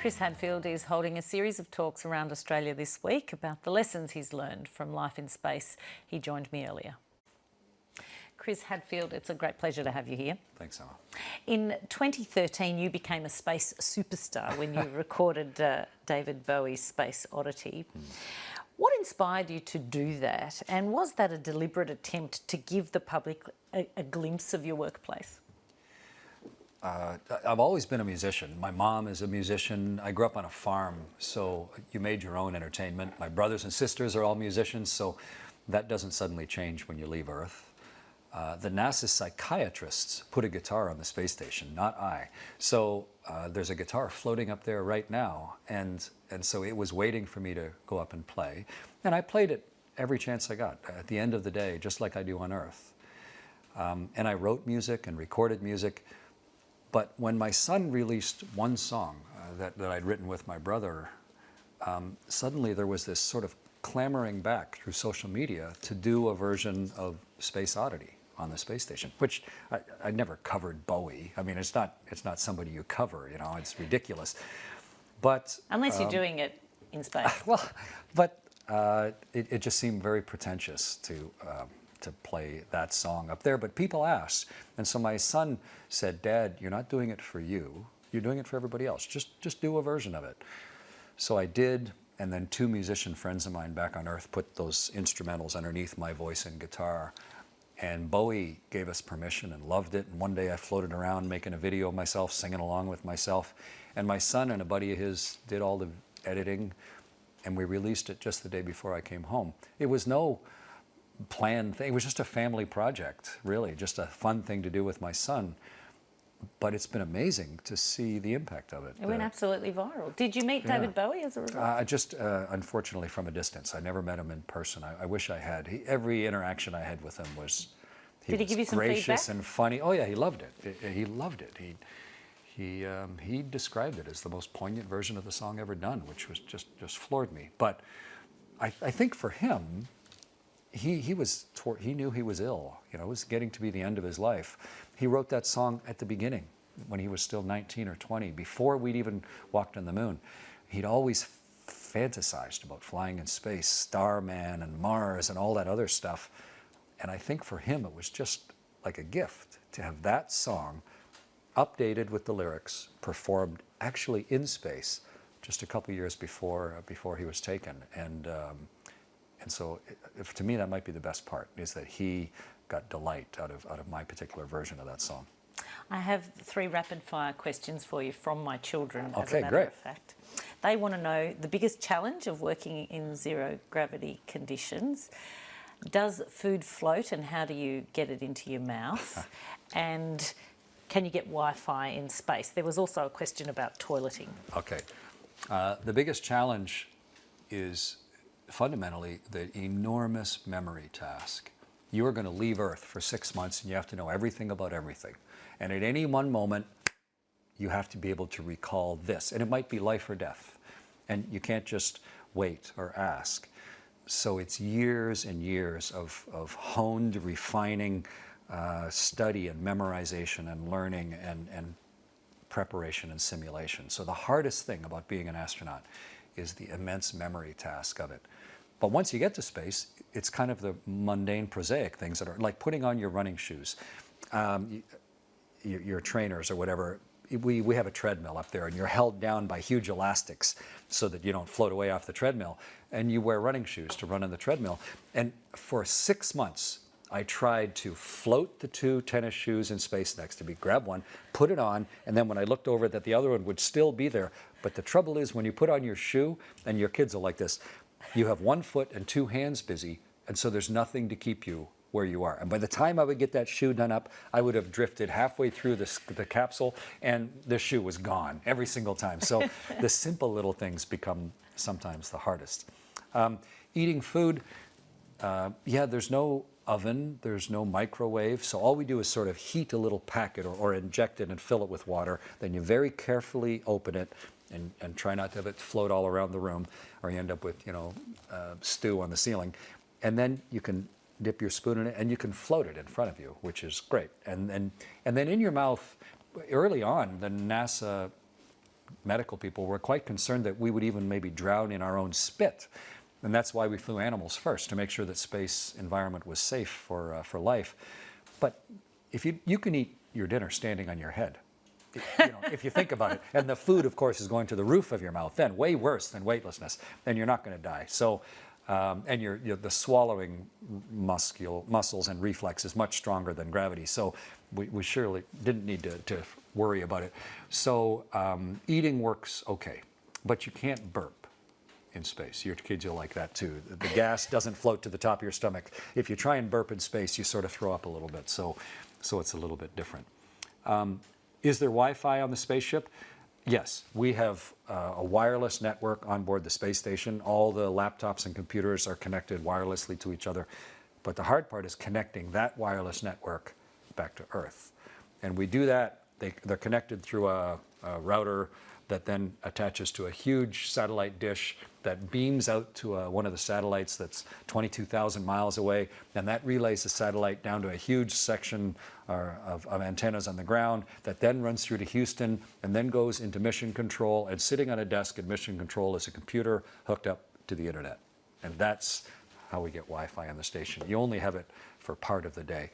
Chris Hadfield is holding a series of talks around Australia this week about the lessons he's learned from life in space. He joined me earlier. Chris Hadfield, it's a great pleasure to have you here. Thanks, Emma. In 2013, you became a space superstar when you recorded David Bowie's Space Oddity. What inspired you to do that? And was that a deliberate attempt to give the public a glimpse of your workplace? I've always been a musician. My mom is a musician. I grew up on a farm, so you made your own entertainment. My brothers and sisters are all musicians, so that doesn't suddenly change when you leave Earth. The NASA psychiatrists put a guitar on the space station, not I. So there's a guitar floating up there right now, and so it was waiting for me to go up and play. And I played it every chance I got, at the end of the day, just like I do on Earth. And I wrote music and recorded music. But when my son released one song that I'd written with my brother, suddenly there was this sort of clamoring back through social media to do a version of Space Oddity on the space station, which I never covered Bowie. I mean, it's not somebody you cover, you know, it's ridiculous. But unless you're doing it in space. Well, but it just seemed very pretentious to play that song up there, but people asked. And so my son said, "Dad, you're not doing it for you. You're doing it for everybody else. Just do a version of it." So I did, and then two musician friends of mine back on Earth put those instrumentals underneath my voice and guitar. And Bowie gave us permission and loved it. And one day I floated around making a video of myself, singing along with myself. And my son and a buddy of his did all the editing, and we released it just the day before I came home. It was no planned thing. It was just a family project, really, just a fun thing to do with my son. But it's been amazing to see the impact of it. It went absolutely viral. Did you meet David Bowie as a result? Just unfortunately from a distance. I never met him in person. I wish I had. Every interaction I had with him was Did he give you some gracious feedback? And funny. Oh yeah, he loved it. He loved it. He described it as the most poignant version of the song ever done, which was just floored me. But I think for him, he knew he was ill. You know, it was getting to be the end of his life. He wrote that song at the beginning, when he was still 19 or 20, before we'd even walked on the moon. He'd always fantasized about flying in space, Starman and Mars and all that other stuff. And I think for him it was just like a gift to have that song updated with the lyrics, performed actually in space just a couple years before he was taken. And so to me that might be the best part, is that he got delight out of my particular version of that song. I have 3 rapid-fire questions for you from my children, as Okay, a matter great. of fact. They want to know the biggest challenge of working in zero-gravity conditions. Does food float, and how do you get it into your mouth? And can you get Wi-Fi in space? There was also a question about toileting. Okay. The biggest challenge is fundamentally the enormous memory task. You are going to leave Earth for 6 months and you have to know everything about everything. And at any one moment, you have to be able to recall this. And it might be life or death. And you can't just wait or ask. So it's years and years of honed, refining study and memorization and learning and preparation and simulation. So the hardest thing about being an astronaut is the immense memory task of it. But once you get to space, it's kind of the mundane, prosaic things that are like putting on your running shoes, your trainers or whatever. We have a treadmill up there, and you're held down by huge elastics so that you don't float away off the treadmill. And you wear running shoes to run on the treadmill. And for 6 months, I tried to float the 2 tennis shoes in space next to me, grab one, put it on, and then when I looked over that the other one would still be there. But the trouble is when you put on your shoe, and your kids are like this, you have 1 foot and 2 hands busy, and so there's nothing to keep you where you are. And by the time I would get that shoe done up, I would have drifted halfway through the capsule, and the shoe was gone every single time. So the simple little things become sometimes the hardest. Eating food, yeah, there's no oven, there's no microwave, so all we do is sort of heat a little packet or inject it and fill it with water. Then you very carefully open it and try not to have it float all around the room, or you end up with, you know, stew on the ceiling. And then you can dip your spoon in it and you can float it in front of you, which is great. And then in your mouth, early on, the NASA medical people were quite concerned that we would even maybe drown in our own spit. And that's why we flew animals first, to make sure that space environment was safe for life. But if you can eat your dinner standing on your head, if you think about it, and the food, of course, is going to the roof of your mouth, then way worse than weightlessness, then you're not going to die. So, and the swallowing muscles and reflex is much stronger than gravity. So we surely didn't need to worry about it. So eating works okay, but you can't burp in space. Your kids will like that too. The gas doesn't float to the top of your stomach. If you try and burp in space, you sort of throw up a little bit. So it's a little bit different. Is there Wi-Fi on the spaceship? Yes, we have a wireless network on board the space station. All the laptops and computers are connected wirelessly to each other. But the hard part is connecting that wireless network back to Earth. And we do that, they're connected through a router that then attaches to a huge satellite dish that beams out to one of the satellites that's 22,000 miles away, and that relays the satellite down to a huge section of antennas on the ground that then runs through to Houston and then goes into mission control, and sitting on a desk in mission control is a computer hooked up to the internet. And that's how we get Wi-Fi on the station. You only have it for part of the day,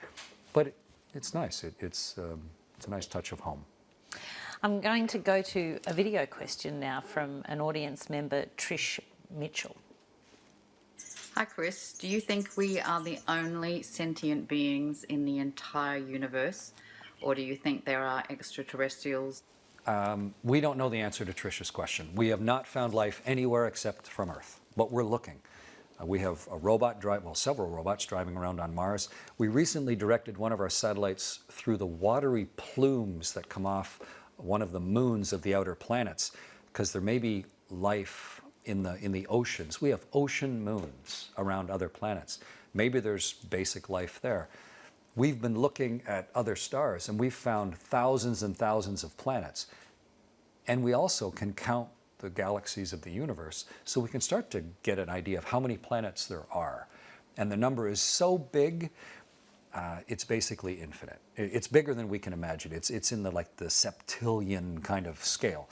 but it's nice. It's a nice touch of home. I'm going to go to a video question now from an audience member, Trish Mitchell. Hi Chris, do you think we are the only sentient beings in the entire universe, or do you think there are extraterrestrials? We don't know the answer to Trish's question. We have not found life anywhere except from Earth, but we're looking. We have several robots driving around on Mars. We recently directed one of our satellites through the watery plumes that come off one of the moons of the outer planets, because there may be life in the oceans. We have ocean moons around other planets. Maybe there's basic life there. We've been looking at other stars, and we've found thousands and thousands of planets. And we also can count the galaxies of the universe, so we can start to get an idea of how many planets there are. And the number is so big, it's basically infinite. It's bigger than we can imagine. It's in the septillion kind of scale.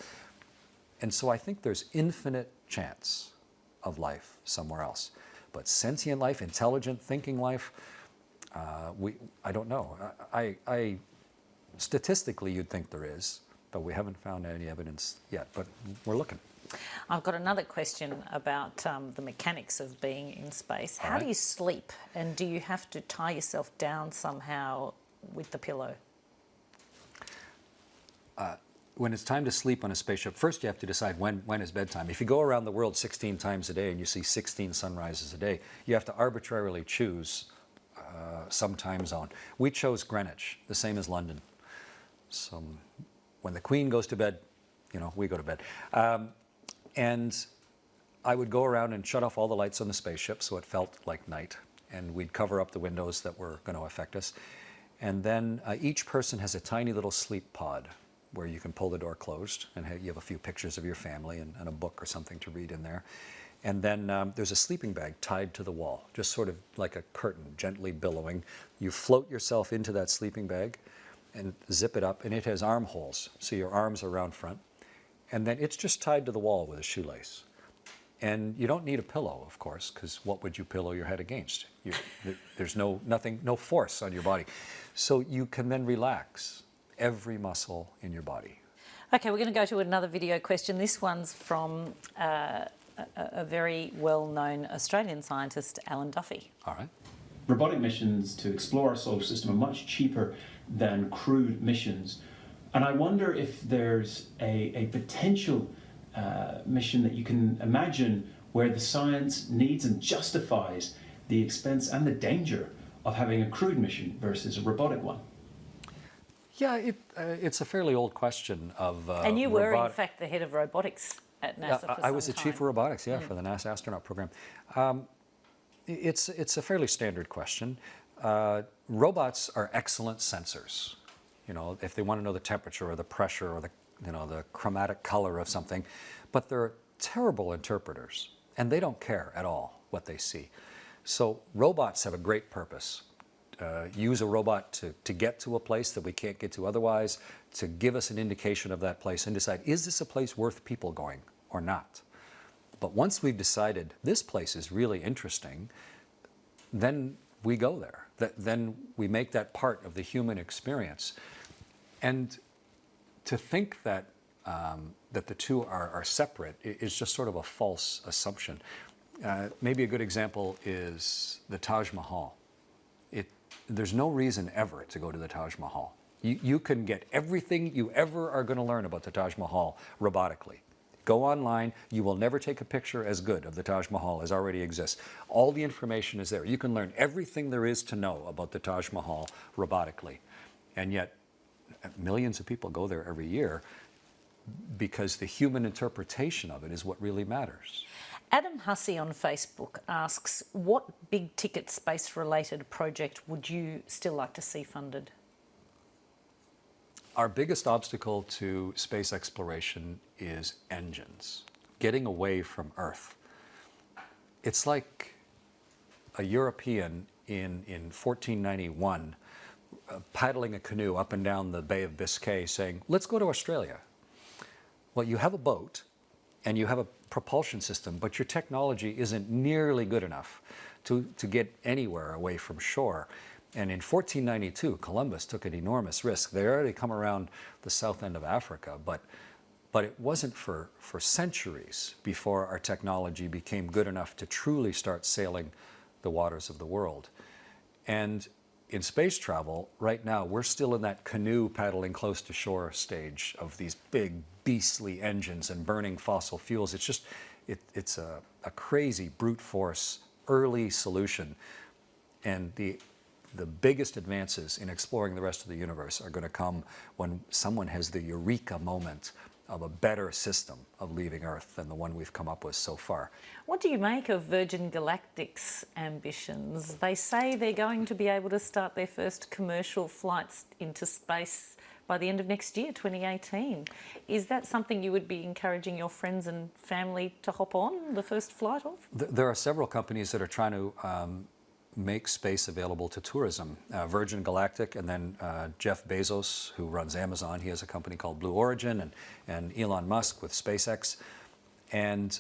And so I think there's infinite chance of life somewhere else. But sentient life, intelligent thinking life, I don't know. I statistically you'd think there is, but we haven't found any evidence yet, but we're looking. I've got another question about the mechanics of being in space. How do you sleep, and do you have to tie yourself down somehow with the pillow? When it's time to sleep on a spaceship, first you have to decide when is bedtime. If you go around the world 16 times a day and you see 16 sunrises a day, you have to arbitrarily choose some time zone. We chose Greenwich, the same as London. So when the Queen goes to bed, we go to bed. And I would go around and shut off all the lights on the spaceship so it felt like night. And we'd cover up the windows that were going to affect us. And then each person has a tiny little sleep pod where you can pull the door closed, and you have a few pictures of your family and a book or something to read in there. And then there's a sleeping bag tied to the wall, just sort of like a curtain, gently billowing. You float yourself into that sleeping bag and zip it up, and it has armholes, so your arms are around front. And then it's just tied to the wall with a shoelace. And you don't need a pillow, of course, because what would you pillow your head against? There's no force on your body. So you can then relax every muscle in your body. Okay, we're going to go to another video question. This one's from a very well-known Australian scientist, Alan Duffy. All right. Robotic missions to explore our solar system are much cheaper than crewed missions. And I wonder if there's a potential mission that you can imagine where the science needs and justifies the expense and the danger of having a crewed mission versus a robotic one. Yeah, it's a fairly old question of and you were, in fact, the head of robotics at NASA for some time. I was the chief of robotics, for the NASA astronaut program. It's a fairly standard question. Robots are excellent sensors. If they want to know the temperature or the pressure or the chromatic color of something, but they're terrible interpreters, and they don't care at all what they see. So robots have a great purpose. use a robot to get to a place that we can't get to otherwise, to give us an indication of that place and decide, is this a place worth people going or not? But once we've decided this place is really interesting, then we go there. Then we make that part of the human experience. And to think that that the two are separate is just sort of a false assumption. Maybe a good example is the Taj Mahal. There's no reason ever to go to the Taj Mahal. You can get everything you ever are going to learn about the Taj Mahal robotically. Go online, you will never take a picture as good of the Taj Mahal as already exists. All the information is there. You can learn everything there is to know about the Taj Mahal robotically. And yet, millions of people go there every year because the human interpretation of it is what really matters. Adam Hussey on Facebook asks, what big ticket space related project would you still like to see funded? Our biggest obstacle to space exploration is engines, getting away from Earth. It's like a European in 1491 paddling a canoe up and down the Bay of Biscay saying, let's go to Australia. Well, you have a boat and you have a propulsion system, but your technology isn't nearly good enough to get anywhere away from shore. And in 1492, Columbus took an enormous risk. They already come around the south end of Africa, but it wasn't for centuries before our technology became good enough to truly start sailing the waters of the world. And in space travel, right now, we're still in that canoe paddling close to shore stage of these big, beastly engines and burning fossil fuels. It's just, it's a crazy brute force early solution. And the biggest advances in exploring the rest of the universe are going to come when someone has the eureka moment of a better system of leaving Earth than the one we've come up with so far. What do you make of Virgin Galactic's ambitions? They say they're going to be able to start their first commercial flights into space by the end of next year, 2018. Is that something you would be encouraging your friends and family to hop on the first flight of? There are several companies that are trying to make space available to tourism. Virgin Galactic, and then Jeff Bezos, who runs Amazon, he has a company called Blue Origin, and Elon Musk with SpaceX. And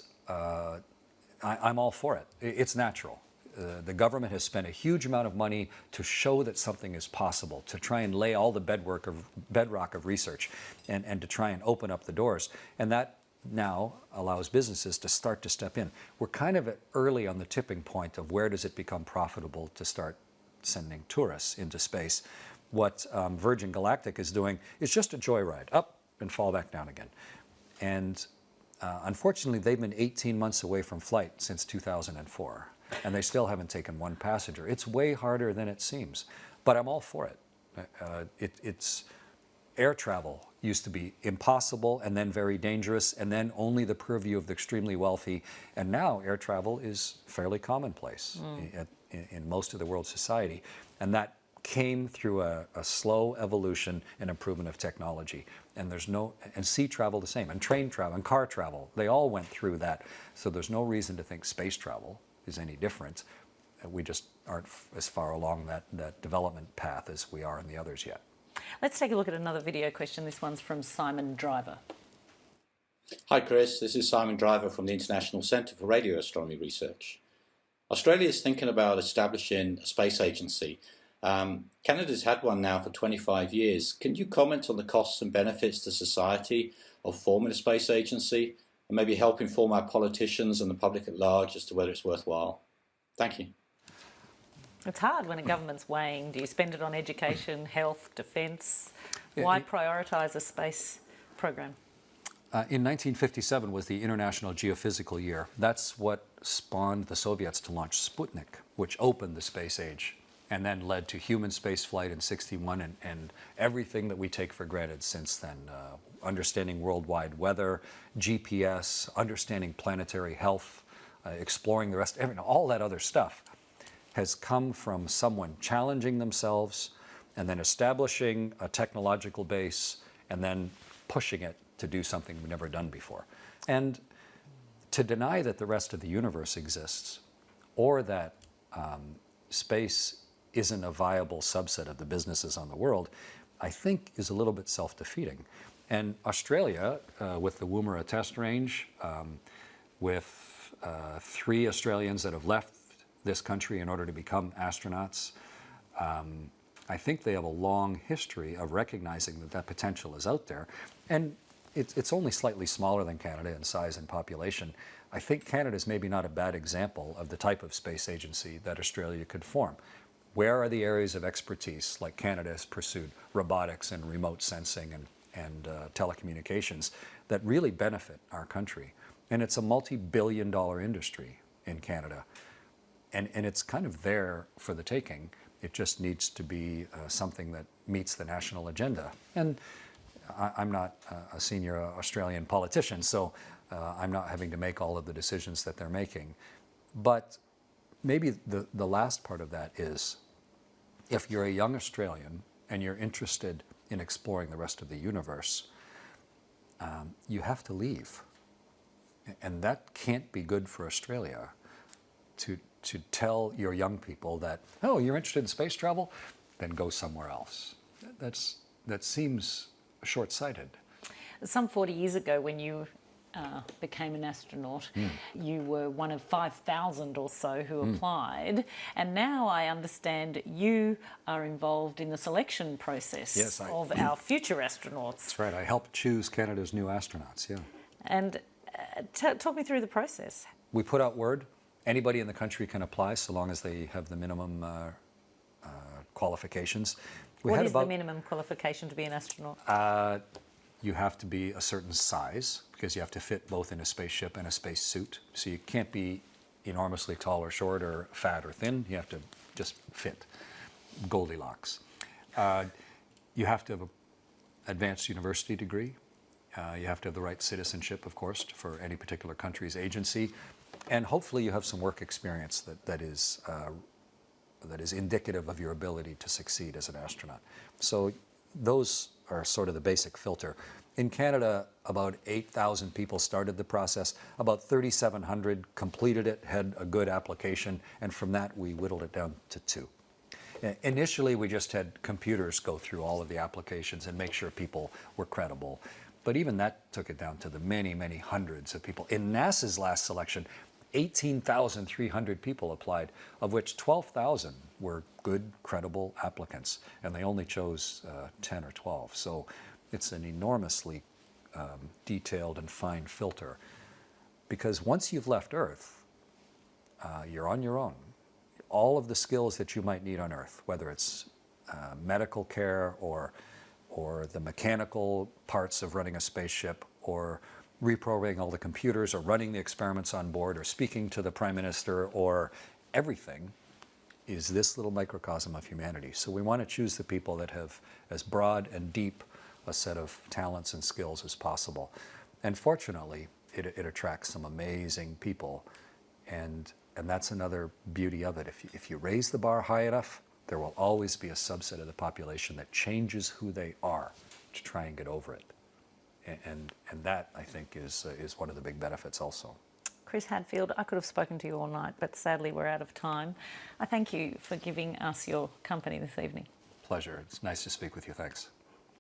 I'm all for it. It's natural. The government has spent a huge amount of money to show that something is possible, to try and lay all the bedrock of research, and to try and open up the doors. And that now allows businesses to start to step in. We're kind of early on the tipping point of where does it become profitable to start sending tourists into space. What Virgin Galactic is doing is just a joyride, up and fall back down again. And unfortunately, they've been 18 months away from flight since 2004, and they still haven't taken one passenger. It's way harder than it seems, but I'm all for it. It's air travel used to be impossible and then very dangerous and then only the purview of the extremely wealthy. And now air travel is fairly commonplace in most of the world's society. And that came through a slow evolution and improvement of technology. And and sea travel the same, and train travel and car travel, they all went through that. So there's no reason to think space travel is any different. We just aren't as far along that development path as we are in the others yet. Let's take a look at another video question. This one's from Simon Driver. Hi Chris, this is Simon Driver from the International Centre for Radio Astronomy Research. Australia is thinking about establishing a space agency. Canada's had one now for 25 years. Can you comment on the costs and benefits to society of forming a space agency, and maybe help inform our politicians and the public at large as to whether it's worthwhile? Thank you. It's hard when a government's weighing, do you spend it on education, health, defence? Why prioritise a space program? In 1957 was the International Geophysical Year. That's what spawned the Soviets to launch Sputnik, which opened the space age and then led to human space flight in '61 and everything that we take for granted since then. Understanding worldwide weather, GPS, understanding planetary health, exploring the rest, all that other stuff has come from someone challenging themselves and then establishing a technological base and then pushing it to do something we've never done before. And to deny that the rest of the universe exists or that space isn't a viable subset of the businesses on the world, I think is a little bit self-defeating. And Australia, with the Woomera test range, with 3 Australians that have left this country in order to become astronauts, I think they have a long history of recognizing that that potential is out there. And it's only slightly smaller than Canada in size and population. I think Canada is maybe not a bad example of the type of space agency that Australia could form. Where are the areas of expertise, like Canada has pursued robotics and remote sensing and telecommunications, that really benefit our country? And it's a multi-billion-dollar industry in Canada. And it's kind of there for the taking. It just needs to be something that meets the national agenda. And I'm not a senior Australian politician, so I'm not having to make all of the decisions that they're making. But maybe the last part of that is, if you're a young Australian and you're interested in exploring the rest of the universe, you have to leave. And that can't be good for Australia, to tell your young people that, oh, you're interested in space travel? Then go somewhere else. That seems short-sighted. Some 40 years ago, when you became an astronaut, you were one of 5,000 or so who applied, and now I understand you are involved in the selection process of our future astronauts. That's right. I helped choose Canada's new astronauts, yeah. And talk me through the process. We put out word. Anybody in the country can apply so long as they have the minimum qualifications. What is the minimum qualification to be an astronaut? You have to be a certain size, because you have to fit both in a spaceship and a spacesuit. So you can't be enormously tall or short or fat or thin. You have to just fit. Goldilocks. You have to have an advanced university degree. You have to have the right citizenship, of course, for any particular country's agency. And hopefully you have some work experience that is indicative of your ability to succeed as an astronaut. So those are sort of the basic filter. In Canada, about 8,000 people started the process. About 3,700 completed it, had a good application, and from that we whittled it down to 2. Initially, we just had computers go through all of the applications and make sure people were credible. But even that took it down to the many, many hundreds of people. In NASA's last selection, 18,300 people applied, of which 12,000 were good, credible applicants, and they only chose 10 or 12. So it's an enormously detailed and fine filter, because once you've left Earth, you're on your own. All of the skills that you might need on Earth, whether it's medical care or the mechanical parts of running a spaceship, or reprogramming all the computers, or running the experiments on board, or speaking to the Prime Minister, or everything, is this little microcosm of humanity. So we want to choose the people that have as broad and deep a set of talents and skills as possible. And fortunately, it attracts some amazing people. And that's another beauty of it. If you raise the bar high enough, there will always be a subset of the population that changes who they are to try and get over it. And that, I think, is one of the big benefits also. Chris Hadfield, I could have spoken to you all night, but sadly we're out of time. I thank you for giving us your company this evening. Pleasure. It's nice to speak with you. Thanks.